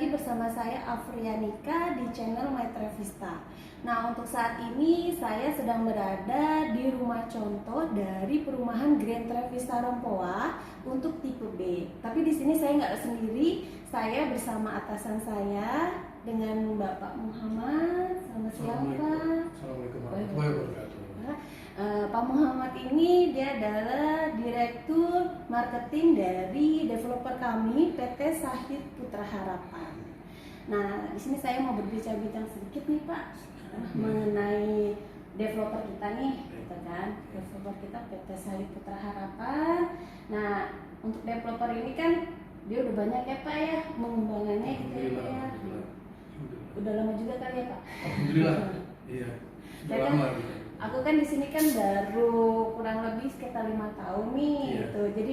lagi bersama saya Afrianika di channel My Trevista. Nah, untuk saat ini saya sedang berada di rumah contoh dari perumahan Grand Trevista Rempoa untuk tipe B. Tapi di sini saya nggak sendiri, saya bersama atasan saya dengan Bapak Muhammad. Selamat siang, Pak. Assalamualaikum warahmatullahi wabarakatuh. Pak Muhammad ini dia adalah Direktur Marketing dari developer kami PT Sahid Putra Harapan. Nah, di sini saya mau berbincang-bincang sedikit nih Pak mengenai developer kita nih, gitu kan? Developer kita PT Sahid Putra Harapan. Nah, untuk developer ini kan dia udah banyak ya Pak ya pengembangannya gitu ya. Udah lama juga kali ya Pak? Alhamdulillah. Iya. Sudah lama gitu. Aku kan di sini kan baru kurang lebih sekitar 5 tahun nih, gitu. Jadi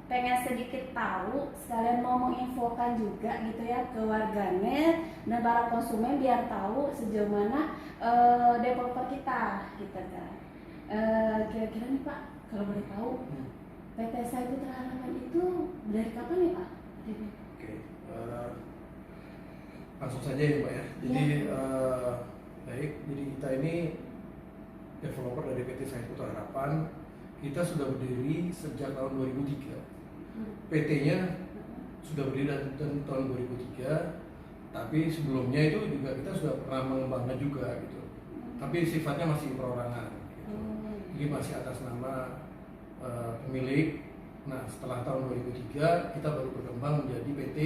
pengen sedikit tahu, sekalian mau menginfokan juga gitu ya ke warganet dan para konsumen biar tahu sejauh mana developer kita, gitu kan. Kira-kira nih Pak, kalau boleh tahu, PT Sahid Putra Harapan itu dari kapan nih Pak? Oke. Langsung saja ya Pak ya. Jadi baik. Jadi kita ini developer dari PT Sahid Putra Harapan. Kita sudah berdiri sejak tahun 2003. PT-nya sudah berdiri dari tahun 2003, tapi sebelumnya itu juga kita sudah pernah mengembangkan juga gitu. Tapi sifatnya masih perorangan gitu. Jadi masih atas nama pemilik. Nah, setelah tahun 2003 kita baru berkembang menjadi PT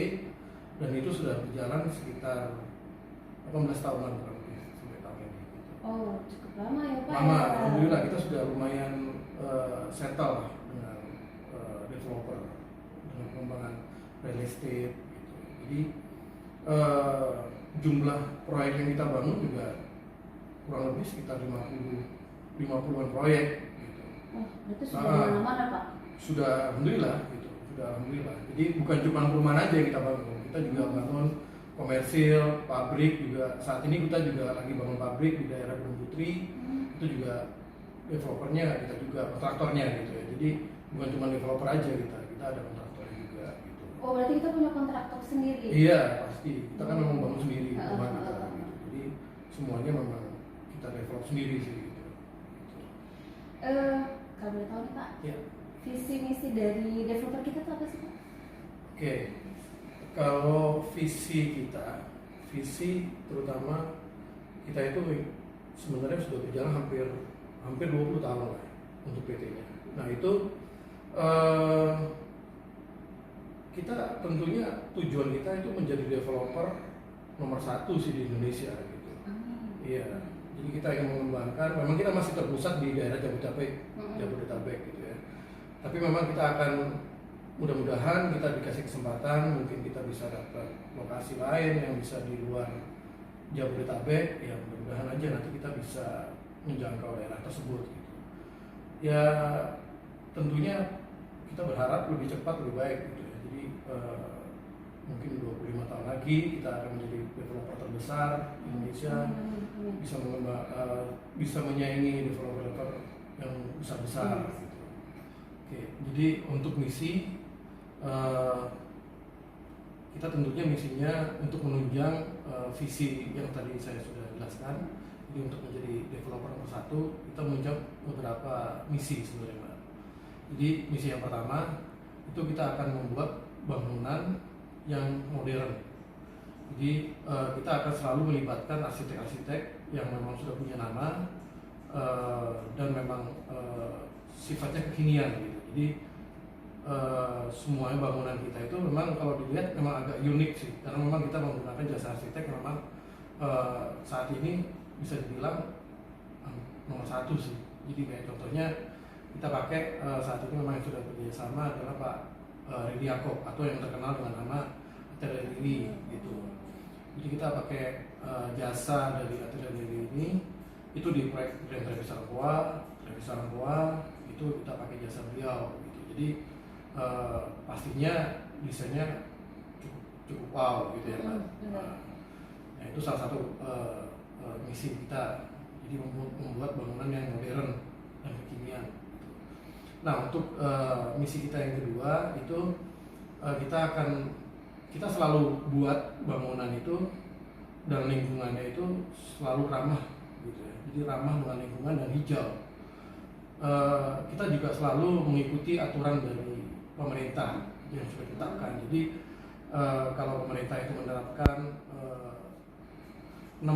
dan itu sudah berjalan sekitar 18 tahunan kurang lebih sampai tahun ini gitu. Oh, cukup lama ya Pak? Lama, alhamdulillah kita sudah lumayan settle lah dengan developer, dengan pengembangan real estate gitu. Jadi jumlah proyek yang kita bangun juga kurang lebih sekitar 50-an proyek gitu. Oh, itu sudah mana-mana Pak? Sudah alhamdulillah gitu, sudah alhamdulillah. Jadi bukan cuma perumahan aja yang kita bangun, kita juga bangun komersil, pabrik juga. Saat ini kita juga lagi bangun pabrik di daerah Gunung Putri. Itu juga developernya kita juga, kontraktornya gitu ya. Jadi bukan cuma developer aja kita ada kontraktornya juga gitu. Oh, berarti kita punya kontraktor sendiri? Iya, pasti. Kita kan memang bangun sendiri rumah kita gitu. Jadi semuanya memang kita develop sendiri sih gitu. Kalau boleh tahu nih Pak, Ya. visi misi dari developer kita itu apa sih Pak? Oke. Kalau visi terutama kita itu sebenarnya sudah berjalan hampir 20 tahun lah untuk PT-nya. Nah itu kita tentunya tujuan kita itu menjadi developer nomor 1 sih di Indonesia gitu. Iya. Jadi kita ingin mengembangkan. Memang kita masih terpusat di daerah Jabodetabek gitu ya. Tapi memang kita akan mudah-mudahan kita dikasih kesempatan, mungkin kita bisa dapat lokasi lain yang bisa di luar Jabodetabek. Ya mudah-mudahan aja nanti kita bisa menjangkau daerah tersebut gitu. Ya tentunya kita berharap lebih cepat lebih baik gitu ya. Jadi mungkin 25 tahun lagi kita akan menjadi developer terbesar di Indonesia, bisa menyaingi developer yang besar-besar gitu. Oke, jadi untuk misi kita tentunya misinya untuk menunjang visi yang tadi saya sudah jelaskan. Jadi untuk menjadi developer nomor 1 kita menunjang beberapa misi sebenarnya. Jadi misi yang pertama itu kita akan membuat bangunan yang modern. Jadi kita akan selalu melibatkan arsitek-arsitek yang memang sudah punya nama dan memang sifatnya kekinian gitu. Jadi semuanya bangunan kita itu memang kalau dilihat memang agak unik sih, karena memang kita menggunakan jasa arsitek yang memang saat ini bisa dibilang nomor 1 sih. Jadi kayak contohnya kita pakai saat ini memang yang sudah bekerjasama adalah Pak Ridi Yaakob atau yang terkenal dengan nama Atelier Lili gitu. Jadi kita pakai jasa dari Atelier Lili ini itu di proyek Grand Trevista Rempoa itu kita pakai jasa beliau gitu. Jadi pastinya desainnya cukup wow gitu ya Pak. Nah, itu salah satu misi kita. Jadi membuat bangunan yang modern dan kekinian. Nah untuk misi kita yang kedua itu kita akan kita selalu buat bangunan itu dan lingkungannya itu selalu ramah gitu ya. Jadi ramah dengan lingkungan dan hijau. Kita juga selalu mengikuti aturan dari pemerintah yang sudah ditetapkan. Jadi kalau pemerintah itu menerapkan 60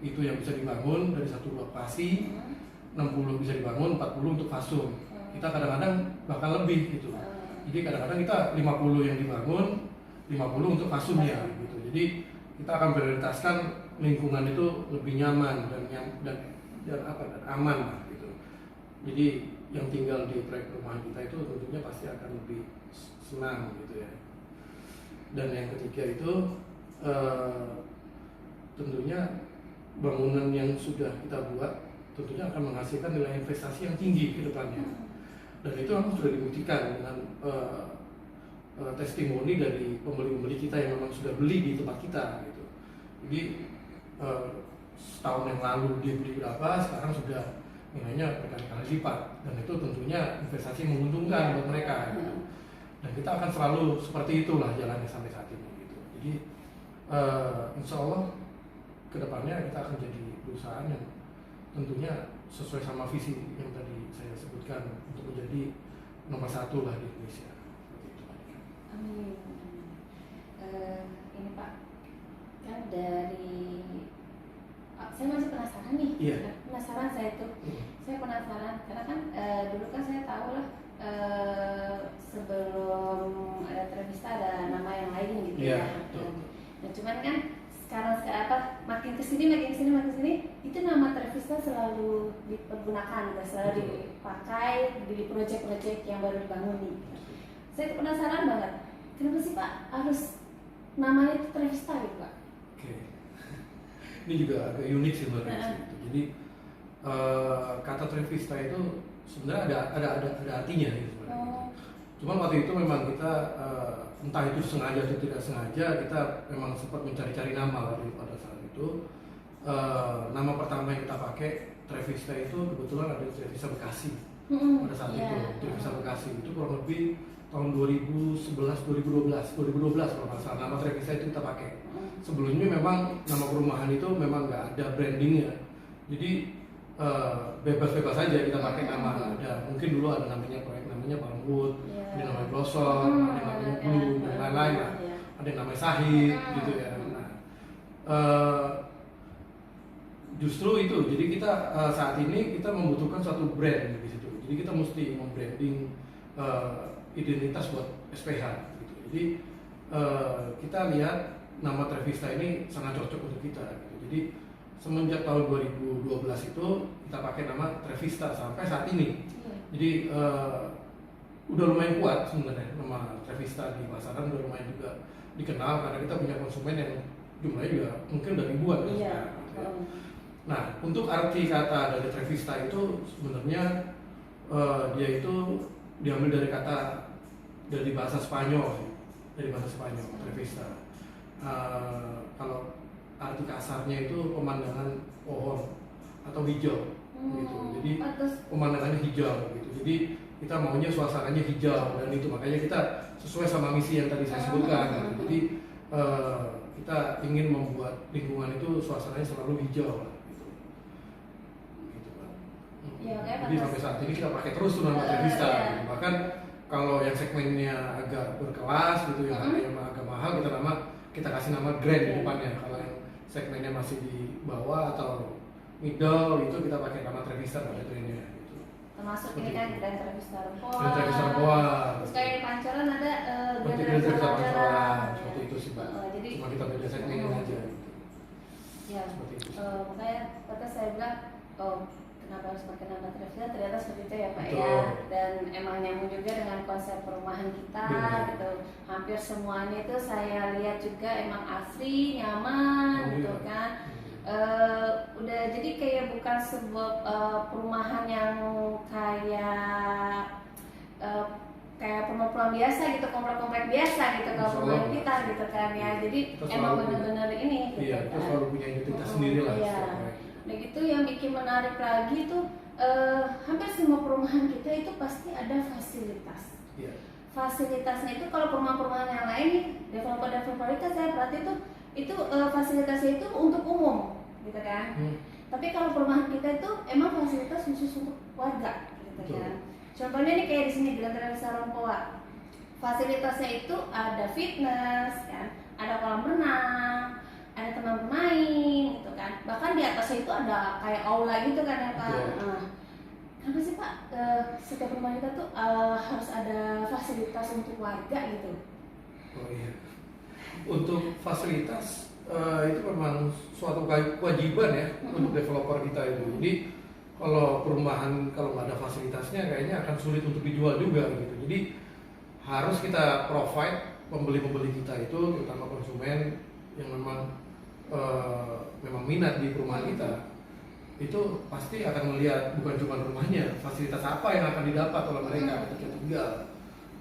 itu yang bisa dibangun dari satu lokasi, 60 bisa dibangun, 40 untuk fasum. Kita kadang-kadang bahkan lebih gitu. Jadi kadang-kadang kita 50 yang dibangun, 50 untuk fasumnya gitu. Jadi kita akan prioritaskan lingkungan itu lebih nyaman dan aman lah gitu. Jadi yang tinggal di proyek perumahan kita itu tentunya pasti akan lebih senang gitu ya. Dan yang ketiga itu tentunya bangunan yang sudah kita buat tentunya akan menghasilkan nilai investasi yang tinggi ke depannya. Dan itu memang sudah dibuktikan dengan testimoni dari pembeli-pembeli kita yang memang sudah beli di tempat kita gitu. Jadi setahun yang lalu dia beli berapa, sekarang sudah nilainya berkali-kali lipat, dan itu tentunya investasi menguntungkan buat mereka gitu. Dan kita akan selalu seperti itulah jalannya sampai saat ini gitu. Jadi insya Allah kedepannya kita akan jadi perusahaan yang tentunya sesuai sama visi yang tadi saya sebutkan untuk menjadi nomor 1 lah di Indonesia. Amin. Ini Pak, kan dari saya masih penasaran nih. Iya. Penasaran saya tuh. Saya penasaran karena kan dulu kan saya tahu lah sebelum ada Trevista ada nama yang lain gitu Iya, ya. betul. Nah, cuman kan sekarang makin kesini itu nama Trevista selalu dipergunakan, selalu dipakai di proyek-proyek yang baru dibangun nih. Saya tuh penasaran banget, kenapa sih Pak harus namanya itu Trevista gitu Pak? Oke. Ini juga agak unik sih menurut saya. Jadi kata Trevista itu sebenarnya ada artinya gitu sebenarnya. Cuman waktu itu memang kita entah itu sengaja atau tidak sengaja kita memang sempat mencari-cari nama pada saat itu. Nama pertama yang kita pakai Trevista itu kebetulan ada Trevista Bekasi. Pada saat itu Trevista Bekasi itu kurang lebih tahun 2011, 2012 kalau nggak salah nama Trevista itu kita pakai. Sebelumnya memang nama perumahan itu memang nggak ada brandingnya, jadi bebas-bebas saja kita pakai nama. Ada mungkin dulu ada namanya proyek namanya Bangwood, ada namanya Blossom, ada namanya Blue dan lain-lain lah. Ada yang namanya Sahid gitu ya. Nah, justru itu, jadi kita saat ini kita membutuhkan suatu brand di situ. Jadi kita mesti membranding identitas buat SPH gitu. Jadi kita lihat nama Trevista ini sangat cocok untuk kita gitu. Jadi semenjak tahun 2012 itu kita pakai nama Trevista sampai saat ini. Jadi udah lumayan kuat sebenarnya nama Trevista di pasaran, udah lumayan juga dikenal karena kita punya konsumen yang jumlahnya juga mungkin udah ribuan gitu ya. Nah, untuk arti kata dari Trevista itu sebenarnya dia itu diambil dari kata dari bahasa Spanyol, Trevista. Kalau arti kasarnya itu pemandangan pohon atau hijau, gitu. Jadi pemandangannya hijau, gitu. Jadi kita maunya suasananya hijau dan itu makanya kita sesuai sama misi yang tadi saya sebutkan. Gitu. Jadi kita ingin membuat lingkungan itu suasananya selalu hijau. Ya, jadi sampai saat ini kita pakai terus tuh nama Trevista. Gitu. Bahkan kalau yang segmennya agak berkelas gitu, yang harganya agak mahal, kita kasih nama Grand di depannya. Kalau yang segmennya masih di bawah atau middle itu kita pakai nama Trevista pada trennya. Gitu. Termasuk ini kan Grand Trevista Rempoa. Grand Trevista Rempoa. Terus kayak di Pancoran ada Grand Trevista Pancoran. Seperti itu sih Pak. Jadi cuma kita beda segmennya aja. Gitu. Ya. Seperti itu. Makanya saya bilang, kenapa harus pakai nama Trevista, ternyata seperti itu ya Pak. Betul. Ya. Dan emang nyambung juga dengan konsep perumahan kita. Gitu. Hampir semuanya itu saya lihat juga emang asri, nyaman gitu kan. Udah jadi kayak bukan sebuah perumahan yang kayak perumahan biasa gitu, komplek-komplek biasa gitu kalau perumahan kita gitu kan ya. Jadi emang benar-benar ini gitu. Iya, kita selalu punya identitas sendiri lah. Iya. Nah gitu yang bikin menarik lagi tuh hampir semua perumahan kita itu pasti ada fasilitas. Iya. fasilitasnya itu kalau perumahan-perumahan yang lain nih, developer itu saya perhati itu fasilitasnya itu untuk umum, gitu kan. Tapi kalau perumahan kita itu emang fasilitas khusus untuk warga, gitu kan. Contohnya nih kayak di sini di Lantaran Sarompoa, fasilitasnya itu ada fitness, kan, ada kolam renang, ada teman bermain, gitu kan. Bahkan di atasnya itu ada kayak aula gitu kan ya Pak. Kenapa sih Pak setiap rumah kita tuh harus ada fasilitas untuk warga gitu? Oh iya, untuk fasilitas itu memang suatu kewajiban ya untuk developer kita itu. Jadi kalau perumahan kalau nggak ada fasilitasnya kayaknya akan sulit untuk dijual juga gitu. Jadi harus kita provide pembeli-pembeli kita itu, terutama konsumen yang memang minat di perumahan kita, itu pasti akan melihat bukan cuma rumahnya, fasilitas apa yang akan didapat oleh mereka ketika tinggal.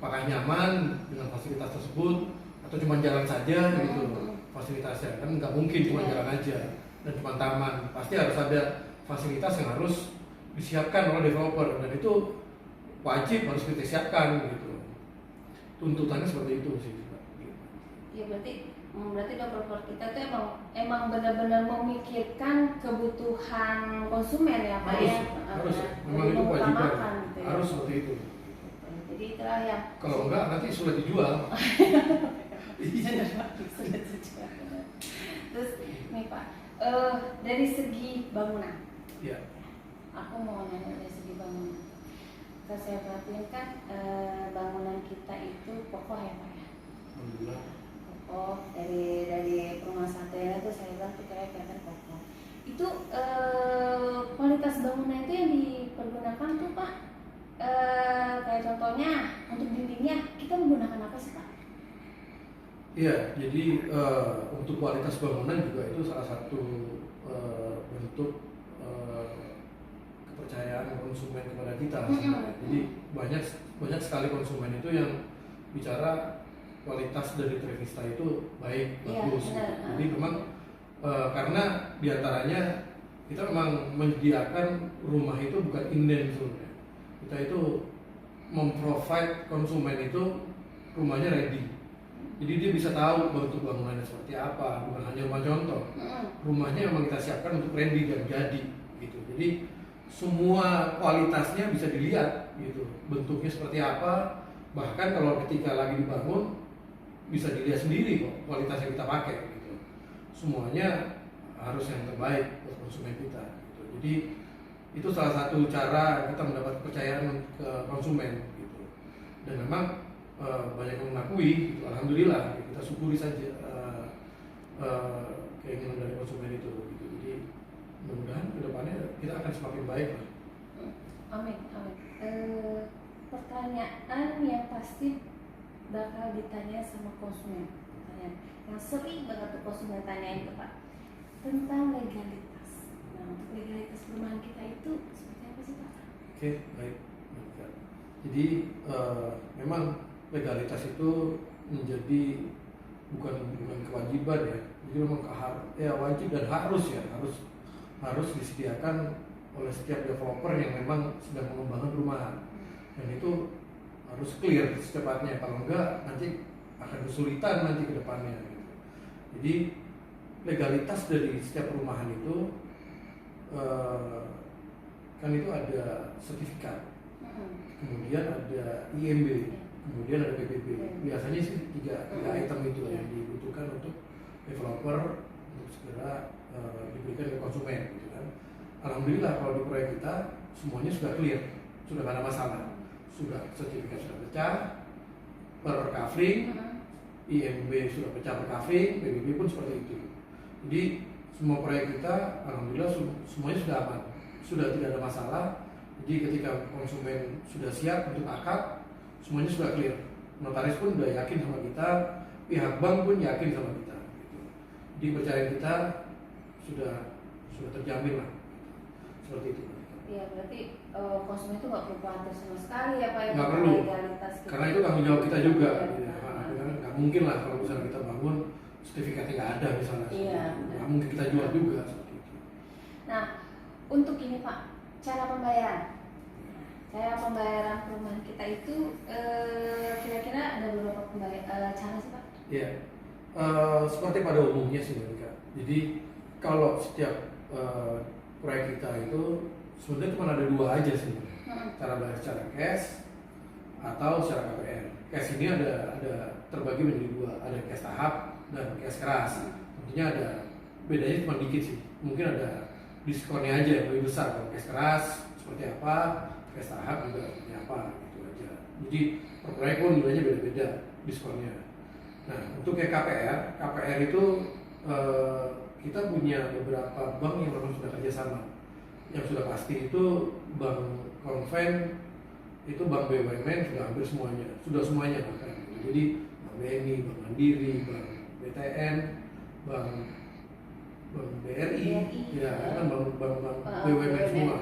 Apakah nyaman dengan fasilitas tersebut atau cuma jalan saja gitu fasilitasnya, kan nggak mungkin cuma jalan aja dan cuma taman, pasti harus ada fasilitas yang harus disiapkan oleh developer dan itu wajib harus kita siapkan gitu. Tuntutannya seperti itu sih. Ya berarti developer kita tuh emang benar-benar memikirkan kebutuhan konsumen ya Pak ya. Harus, memang itu kewajiban. Gitu ya. Harus seperti itu. Jadi itulah yang kalau enggak nanti sulit dijual. Terus nih Pak, dari segi bangunan. Ya. Aku mau nanya dari segi bangunan. Kalau saya perhatiin kan bangunan kita itu kokoh ya Pak ya. Alhamdulillah. Kokoh dari perumahan Satria itu saya bilang tuh kelihatan kokoh. Itu kualitas bangunan itu yang dipergunakan tuh Pak. Kayak contohnya untuk dindingnya kita menggunakan apa sih Pak? Iya, jadi untuk kualitas bangunan juga itu salah satu bentuk kepercayaan konsumen kepada kita. Jadi banyak sekali konsumen itu yang bicara kualitas dari Trevista itu baik, bagus. Jadi memang karena diantaranya kita memang menyediakan rumah itu bukan inden sebenarnya. Kita itu memprovide konsumen itu rumahnya ready. Jadi dia bisa tahu bentuk bangunannya seperti apa, bukan hanya rumah contoh. Rumahnya memang kita siapkan untuk ready dan jadi gitu. Jadi semua kualitasnya bisa dilihat gitu. Bentuknya seperti apa, bahkan kalau ketika lagi dibangun bisa dilihat sendiri kok kualitas yang kita pakai gitu. Semuanya harus yang terbaik buat konsumen kita gitu. Jadi itu salah satu cara kita mendapat kepercayaan ke konsumen gitu. Dan memang banyak yang mengakui gitu. Alhamdulillah gitu. Kita syukuri saja keinginan dari konsumen itu gitu. Jadi mudah-mudahan kedepannya kita akan semakin baik lah. Amin, amin. Pertanyaan yang pasti bakal ditanya sama konsumen, pertanyaan yang sering banget tuh konsumen tanyain ke Pak tentang legalitas. Nah, untuk legalitas perumahan kita itu seperti apa sih Pak? Oke, baik. Jadi memang legalitas itu menjadi bukan kewajiban ya. Jadi memang wajib dan harus disediakan oleh setiap developer yang memang sedang mengembangkan perumahan. Dan itu harus clear secepatnya, kalau enggak nanti akan kesulitan nanti ke depannya gitu. Jadi legalitas dari setiap perumahan itu kan itu ada sertifikat, kemudian ada IMB, kemudian ada PBB. Biasanya sih tiga item itu yang dibutuhkan untuk developer untuk segera diberikan ke konsumen gitu kan. Alhamdulillah kalau di proyek kita semuanya sudah clear, sudah tidak ada masalah. Sudah sertifikat sudah pecah per kafling, IMB sudah pecah per kafling, PBB pun seperti itu. Jadi semua proyek kita alhamdulillah semuanya sudah aman, sudah tidak ada masalah. Jadi ketika konsumen sudah siap untuk akad, semuanya sudah clear. Notaris pun sudah yakin sama kita, pihak bank pun yakin sama kita. Gitu. Jadi percaya kita sudah terjamin lah, seperti itu. Iya, berarti konsumen itu nggak perlu khawatir sama sekali ya Pak ya. Nggak perlu, legalitas gitu. karena itu tanggung jawab kita juga. Nggak mungkin lah kalau misalnya kita bangun sertifikatnya nggak ada misalnya. Iya. Nggak mungkin kita jual juga seperti itu. Nah, untuk ini Pak, cara pembayaran. Kayak pembayaran perumahan kita itu kira-kira ada beberapa cara sih Pak? Iya. Seperti pada umumnya sih Monica. Jadi kalau setiap proyek kita itu sebenarnya cuma ada dua aja sih. Cara bayar secara cash atau secara KPR. Cash ini ada terbagi menjadi dua, ada cash tahap dan cash keras. Tentunya ada bedanya cuma dikit sih. Mungkin ada diskonnya aja yang lebih besar. Kalau cash keras seperti apa, cash tahap juga seperti apa, gitu aja. Jadi per proyek pun nilainya beda-beda diskonnya. Nah untuk kayak KPR itu kita punya beberapa bank yang memang sudah kerjasama. Yang sudah pasti itu bank konven, itu bank BUMN sudah hampir semuanya bahkan. Jadi bank BNI, bank Mandiri, bank BTN, bank BRI, ya kan bank BUMN semua.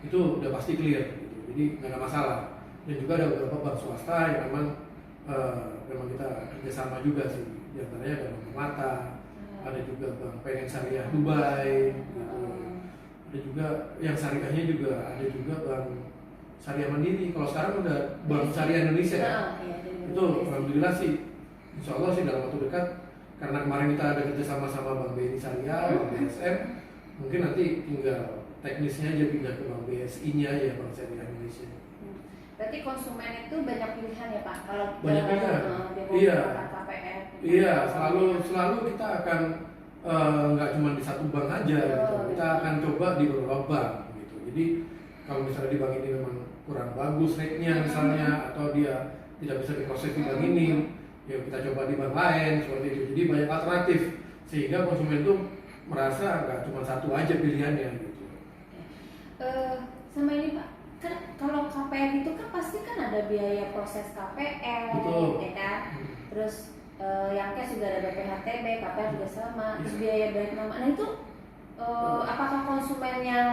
Itu udah pasti clear, gitu. Jadi nggak ada masalah. Dan juga ada beberapa bank swasta yang memang kita kerjasama juga sih. Di antaranya ada Bank Permata, ada juga Bank Pengen Syariah Dubai, gitu. Ada juga yang syariahnya juga ada juga Bank Syariah Mandiri. Kalau sekarang udah Bank Syariah Indonesia ya. Itu alhamdulillah sih, insya Allah sih dalam waktu dekat, karena kemarin kita ada kerjasama sama Bank BNI Syariah, Bank BSM, mungkin nanti tinggal teknisnya aja pindah ke Bank BSI-nya ya, Bank Syariah Indonesia. Berarti konsumen itu banyak pilihan ya Pak? Kalau banyak pilihan. Iya. KPR. Iya, selalu kita akan nggak cuma di satu bank aja gitu. Kita akan coba di beberapa bank gitu. Jadi kalau misalnya di bank ini memang kurang bagus rate-nya misalnya, atau dia tidak bisa diproses di bank ini, ya kita coba di bank lain seperti itu. Jadi banyak alternatif sehingga konsumen itu merasa nggak cuma satu aja pilihannya gitu. Sama ini Pak, kan kalau KPR itu kan pasti kan ada biaya proses KPR, Betul. ya kan? Terus yang cash juga ada BPHTB, KPR juga sama, terus biaya balik nama. Nah itu apakah konsumen yang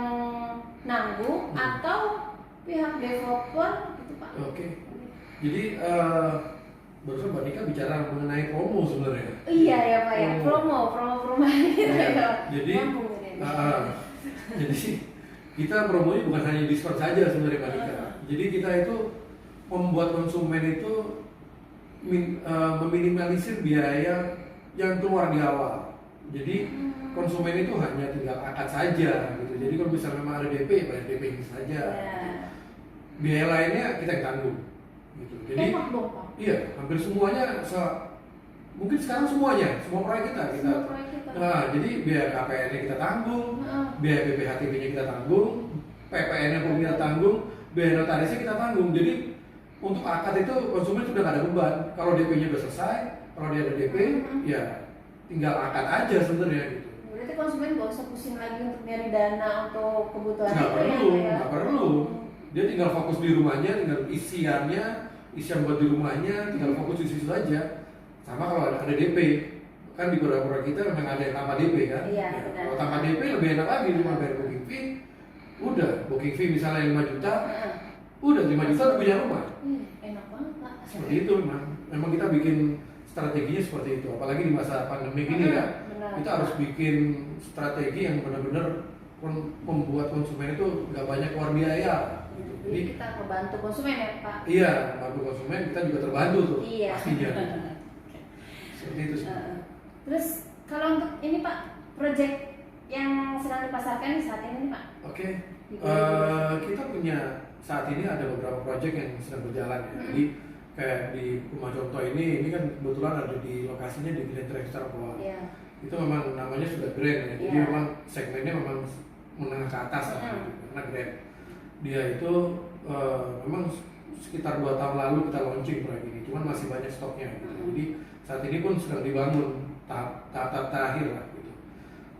nanggung atau pihak developer gitu Pak? Oke. Jadi barusan Mbak Nika bicara mengenai promo sebenarnya. Iya ya Pak ya, promo perumahan gitu ya. Jadi jadi kita promonya bukan hanya diskon saja sebenarnya Mbak Nika. Jadi kita itu membuat konsumen itu meminimalisir biaya yang keluar di awal. Jadi konsumen itu hanya tinggal akad saja gitu. Jadi kalau misalnya memang ada DP, ya bayar DP ini saja. Biaya lainnya kita yang tanggung. Gitu. Jadi iya, hampir semuanya mungkin sekarang semua proyek kita. Nah, jadi biaya KPR-nya kita tanggung, biaya BPHTB-nya kita tanggung, PPN-nya pun kita tanggung, biaya notarisnya kita tanggung. Jadi untuk akad itu konsumen sudah nggak ada beban. Kalau DP-nya udah selesai, kalau dia ada DP, ya tinggal akad aja sebenarnya gitu. Berarti konsumen nggak usah pusing lagi untuk nyari dana untuk kebutuhan nggak perlu. Dia tinggal fokus di rumahnya, tinggal isian buat di rumahnya, tinggal fokus di situ saja. Sama kalau ada DP, kan di beberapa kita memang ada yang tanpa DP kan. Iya, ya, kalau tanpa DP lebih enak lagi, cuma bayar booking fee. Udah, booking fee misalnya 5 juta, udah 5 juta udah punya rumah. Enak banget Pak. Seperti itu memang kita bikin strateginya seperti itu. Apalagi di masa pandemi ini ya, kita harus bikin strategi yang benar-benar membuat konsumen itu nggak banyak keluar biaya. Gitu. Jadi kita membantu konsumen ya Pak. Iya, membantu konsumen, kita juga terbantu tuh. Iya. Pastinya. Seperti itu sih. Terus kalau untuk ini Pak, project yang sedang dipasarkan di saat ini Pak? Oke. Kita punya saat ini ada beberapa project yang sedang berjalan ya. Jadi kayak di rumah contoh ini kan kebetulan ada di lokasinya di Grand Trackstar Poa. Itu memang namanya sudah grand ya. Jadi memang segmennya memang menengah ke atas lah, karena grand. Dia itu memang sekitar 2 tahun lalu kita launching proyek ini, cuman masih banyak stoknya gitu. Jadi saat ini pun sedang dibangun tahap terakhir lah gitu.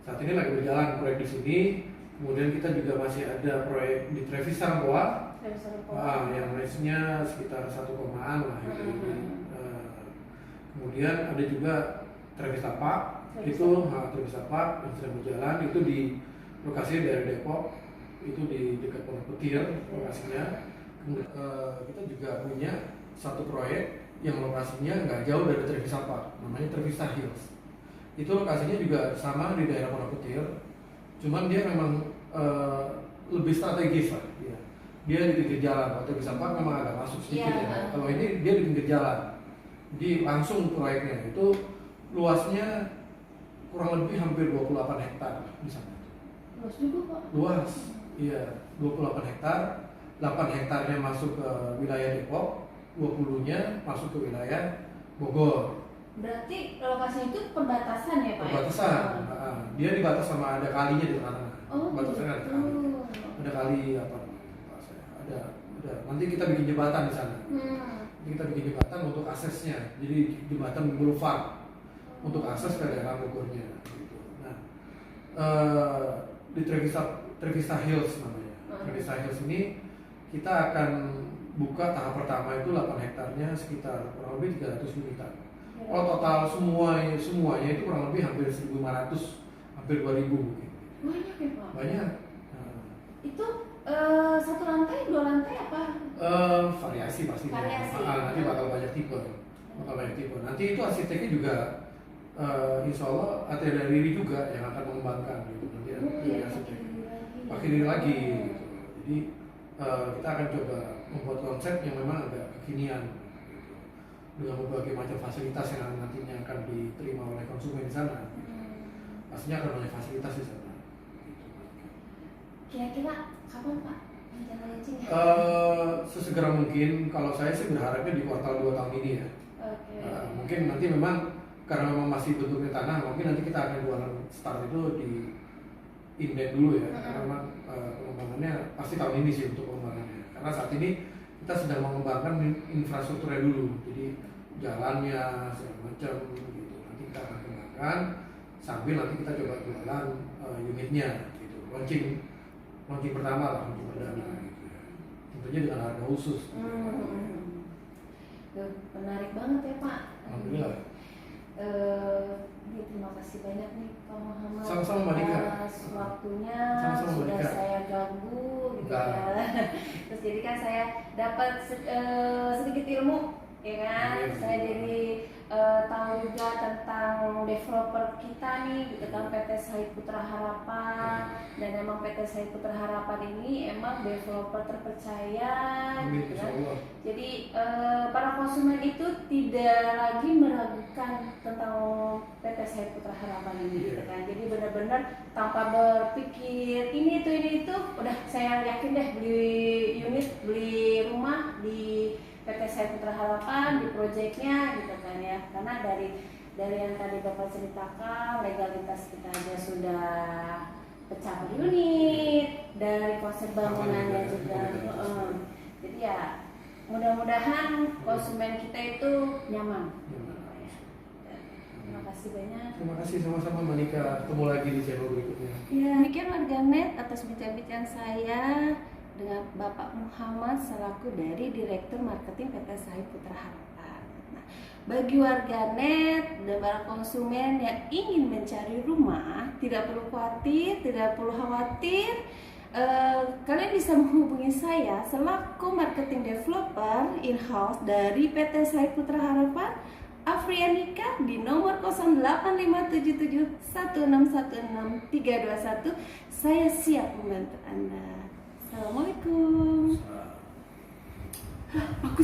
Saat ini lagi berjalan proyek di sini. Kemudian kita juga masih ada proyek di Trevisan Poa, yang range-nya sekitar 1,an lah gitu. Kemudian ada juga Trevista Park, Trevista Park yang sedang berjalan, itu di lokasi daerah Depok, itu di dekat Pondok Petir lokasinya. Kemudian kita juga punya satu proyek yang lokasinya nggak jauh dari Trevista Park, namanya Trevista Hills. Itu lokasinya juga sama di daerah Pondok Petir, cuman dia memang lebih strategis lah. Ya. dia di pinggir jalan. Kalau Tebing Sampah memang agak masuk sedikit Iya. ya. Kalau ini dia di pinggir jalan. Jadi langsung proyeknya itu luasnya kurang lebih hampir 28 hektar di sana. Luas juga Pak. Luas, iya 28 hektar. 8 hektarnya masuk ke wilayah Depok, 20-nya masuk ke wilayah Bogor. Berarti lokasinya itu perbatasan ya Pak? Perbatasan. Ya? Nah, dia dibatas sama ada kalinya di tengah-tengah. Oh, Batasannya ada gitu. kali. Ada kali apa? Ada. Nanti kita bikin jembatan di sana. Nanti kita bikin jembatan untuk aksesnya. Jadi jembatan boulevard untuk akses ke daerah Bogornya. Gitu. Nah, di Trevista Hills namanya. Trevista Hills ini kita akan buka tahap pertama itu 8 hektarnya sekitar kurang lebih 300 unitan. Kalau total semuanya itu kurang lebih hampir 1.500, hampir 2.000 mungkin. Banyak ya Pak? Banyak. Nah, Itu satu lantai, dua lantai apa? variasi pastinya. Variasi. Nanti bakal banyak tipe. Nanti itu arsiteknya juga insya Allah Atelier Riri juga yang akan mengembangkan gitu. Nanti Iya, arsitek pakai pakai diri lagi. Gitu. Jadi kita akan coba membuat konsep yang memang agak kekinian gitu. Dengan berbagai macam fasilitas yang nantinya akan diterima oleh konsumen di sana. Pastinya akan banyak fasilitas di sana. Gitu. Kira-kira kapan Pak rencana launching? Sesegera mungkin. Kalau saya sih berharapnya di kuartal 2 tahun ini ya. Oke. Mungkin nanti memang karena memang masih bentuknya tanah, mungkin nanti kita akan jualan start itu di inden dulu ya. Karena memang pengembangannya pasti tahun ini sih untuk pengembangannya. Karena saat ini kita sedang mengembangkan infrastrukturnya dulu. Jadi jalannya segala macam gitu. Nanti kita akan kembangkan sambil nanti kita coba jualan unitnya gitu. Launching pertama lah, launching perdana gitu ya. Tentunya dengan harga khusus. Menarik banget ya Pak. Alhamdulillah. Terima kasih banyak nih Pak Muhammad. Sama-sama Mbak Dika. atas waktunya. Sama-sama, Mbak Sudah Dika. saya ganggu gitu Enggak. ya. Terus jadi kan saya dapat sedikit ilmu ya kan. Iya. Saya jadi tahu juga tentang developer kita nih gitu kan, PT Sahid Putra Harapan. Dan emang PT Sahid Putra Harapan ini emang developer terpercaya Amin, gitu insya kan. Allah. Jadi para konsumen itu tidak lagi meragukan tentang PT Sahid Putra Harapan ini gitu kan. Jadi benar-benar tanpa berpikir ini itu udah saya yakin deh beli unit, beli rumah di PT Sahid Putra Harapan, di proyeknya gitu kan ya. Karena dari yang tadi Bapak ceritakan, legalitas kita aja sudah pecah unit, dari konsep bangunannya juga. Jadi ya mudah-mudahan konsumen kita itu nyaman. Terima kasih banyak. Terima kasih sama-sama Mbak Nika. Ketemu lagi di channel berikutnya. Ya, demikian warganet atas bincang-bincang saya dengan Bapak Muhammad selaku dari Direktur Marketing PT Sahid Putra Harapan. Nah, bagi warganet dan para konsumen yang ingin mencari rumah, tidak perlu khawatir, kalian bisa menghubungi saya selaku marketing developer in-house dari PT Sahid Putra Harapan, Afrianika, di nomor 085771616321. Saya siap membantu Anda. Assalamualaikum.